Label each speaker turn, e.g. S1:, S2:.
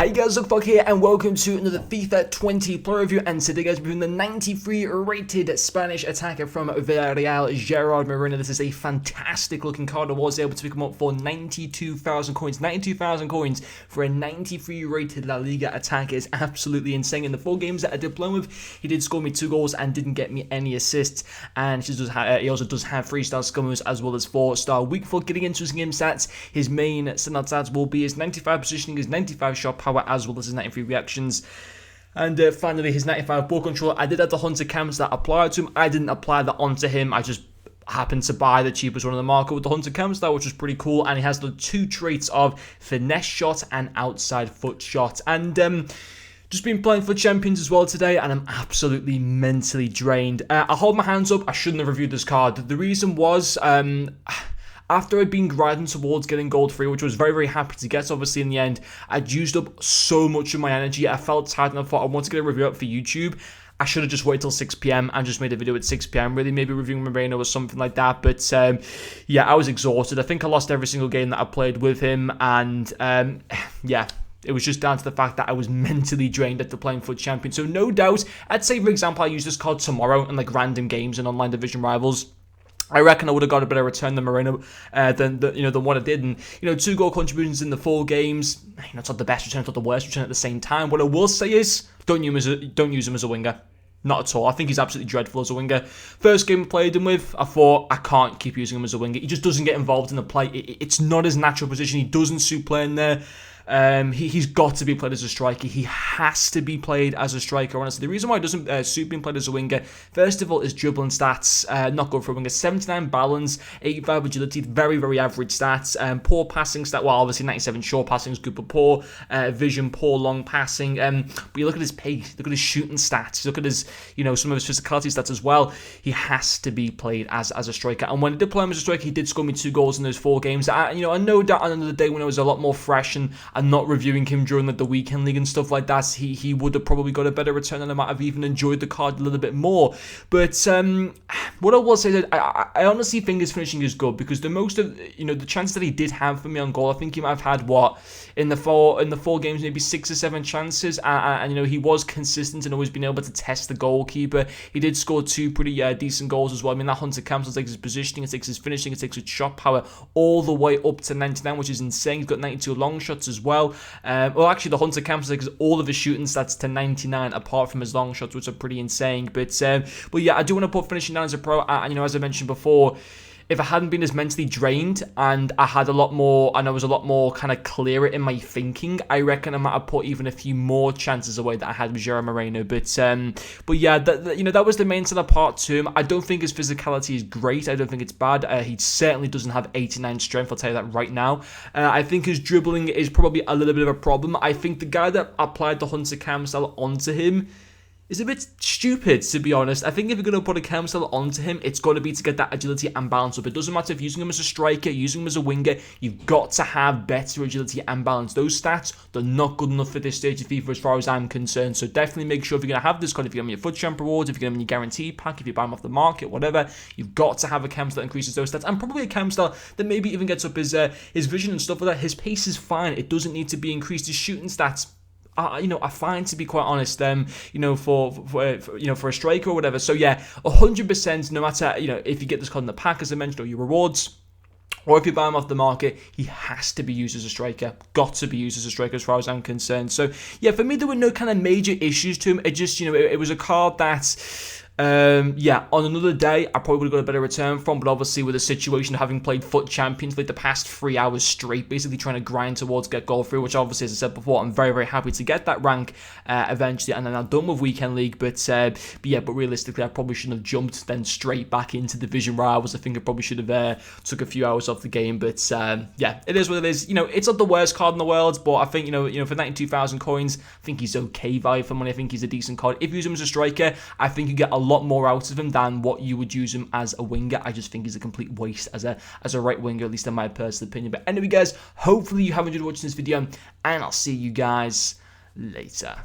S1: Hi guys, Lookbug here and welcome to another FIFA 20 player review, and today guys we're doing the 93 rated Spanish attacker from Villarreal, Gerard Moreno. This is a fantastic looking card. I was able to pick him up for 92,000 coins. 92,000 coins for a 93 rated La Liga attacker is absolutely insane. In the 4 games that I did play with, he did score me 2 goals and didn't get me any assists, and he also does have 3-star scummers as well as 4-star weak foot. Getting into his game stats, his main standout stats will be his 95 positioning, his 95 shot power, as well as his 93 reactions. And finally, his 95 ball control. I did have the Hunter cams that applied to him. I didn't apply that onto him. I just happened to buy the cheapest one on the market with the Hunter cams there, which was pretty cool. And he has the 2 traits of finesse shot and outside foot shot. And just been playing for Champions as well today, and I'm absolutely mentally drained. I hold my hands up. I shouldn't have reviewed this card. The reason was, after I'd been grinding towards getting gold free, which I was very, very happy to get, obviously in the end, I'd used up so much of my energy. I felt tired and I thought I wanted to get a review up for YouTube. I should have just waited till 6 PM and just made a video at 6 PM, really, maybe reviewing Moreno or something like that. But yeah, I was exhausted. I think I lost every single game that I played with him, and yeah, it was just down to the fact that I was mentally drained after playing for Champions. So no doubt, I'd say, for example, I use this card tomorrow in like random games and online division rivals, I reckon I would have got a better return than Moreno than what I did. And 2 goal contributions in the 4 games. It's not the best return, it's not the worst return at the same time. What I will say is, don't use him as a winger. Not at all. I think he's absolutely dreadful as a winger. First game I played him with, I thought, I can't keep using him as a winger. He just doesn't get involved in the play. It's not his natural position. He doesn't suit playing there. He's got to be played as a striker. He has to be played as a striker, honestly. The reason why he doesn't suit being played as a winger, first of all, is dribbling stats. Not good for a winger. 79 balance, 85 agility, very, very average stats. Poor passing stat. Well, obviously 97 short passing is good, but poor vision, poor long passing. But you look at his pace, look at his shooting stats, look at his, some of his physicality stats as well. He has to be played as a striker. And when I did play him as a striker, he did score me 2 goals in those 4 games. I know that on another day when I was a lot more fresh and not reviewing him during the weekend league and stuff like that, he would have probably got a better return, and I might have even enjoyed the card a little bit more. But what I will say is that I honestly think his finishing is good, because the most of the chance that he did have for me on goal, I think he might have had in the four games maybe 6 or 7 chances, and he was consistent and always been able to test the goalkeeper. He did score 2 pretty decent goals as well. I mean, that Hunter cancels takes his positioning, it takes his finishing, it takes his shot power all the way up to 99, which is insane. He's got 92 long shots as well. Well, actually, the Hunter cancels takes all of his shooting stats to 99, apart from his long shots, which are pretty insane. But yeah, I do want to put finishing down as a pro, and as I mentioned before, if I hadn't been as mentally drained and I had a lot more, and I was a lot more kind of clearer in my thinking, I reckon I might have put even a few more chances away that I had with Gerard Moreno. But yeah, that was the main sort of part to him. I don't think his physicality is great. I don't think it's bad. He certainly doesn't have 89 strength, I'll tell you that right now. I think his dribbling is probably a little bit of a problem. I think the guy that applied the Hunter cam style onto him is a bit stupid, to be honest. I think if you're going to put a cam style onto him, it's got to be to get that agility and balance up. It doesn't matter if you're using him as a striker, using him as a winger, you've got to have better agility and balance. Those stats, they're not good enough for this stage of FIFA as far as I'm concerned. So definitely make sure, if you're going to have this card, if you're getting your FUT Champ rewards, if you're getting your guarantee pack, if you buy them off the market, whatever, you've got to have a cam style that increases those stats, and probably a cam style that maybe even gets up his vision and stuff like that. His pace is fine. It doesn't need to be increased. His shooting stats, I find, to be quite honest, for a striker or whatever. So yeah, 100%, no matter, if you get this card in the pack, as I mentioned, or your rewards, or if you buy him off the market, he has to be used as a striker. Got to be used as a striker as far as I'm concerned. So yeah, for me, there were no kind of major issues to him. It just, it was a card that, yeah, on another day, I probably would have got a better return from, but obviously with the situation of having played FUT Champions for like the past 3 hours straight, basically trying to grind towards get gold free, which obviously, as I said before, I'm very, very happy to get that rank eventually, and then I'm done with Weekend League. But realistically, I probably shouldn't have jumped then straight back into Division Rivals. I think I probably should have took a few hours off the game. But yeah, it is what it is. It's not the worst card in the world, but I think for 92,000 coins, I think he's okay value for money. I think he's a decent card. If you use him as a striker, I think you get a lot more out of him than what you would use him as a winger. I just think he's a complete waste as a right winger, at least in my personal opinion. But anyway, guys, hopefully you have enjoyed watching this video, and I'll see you guys later.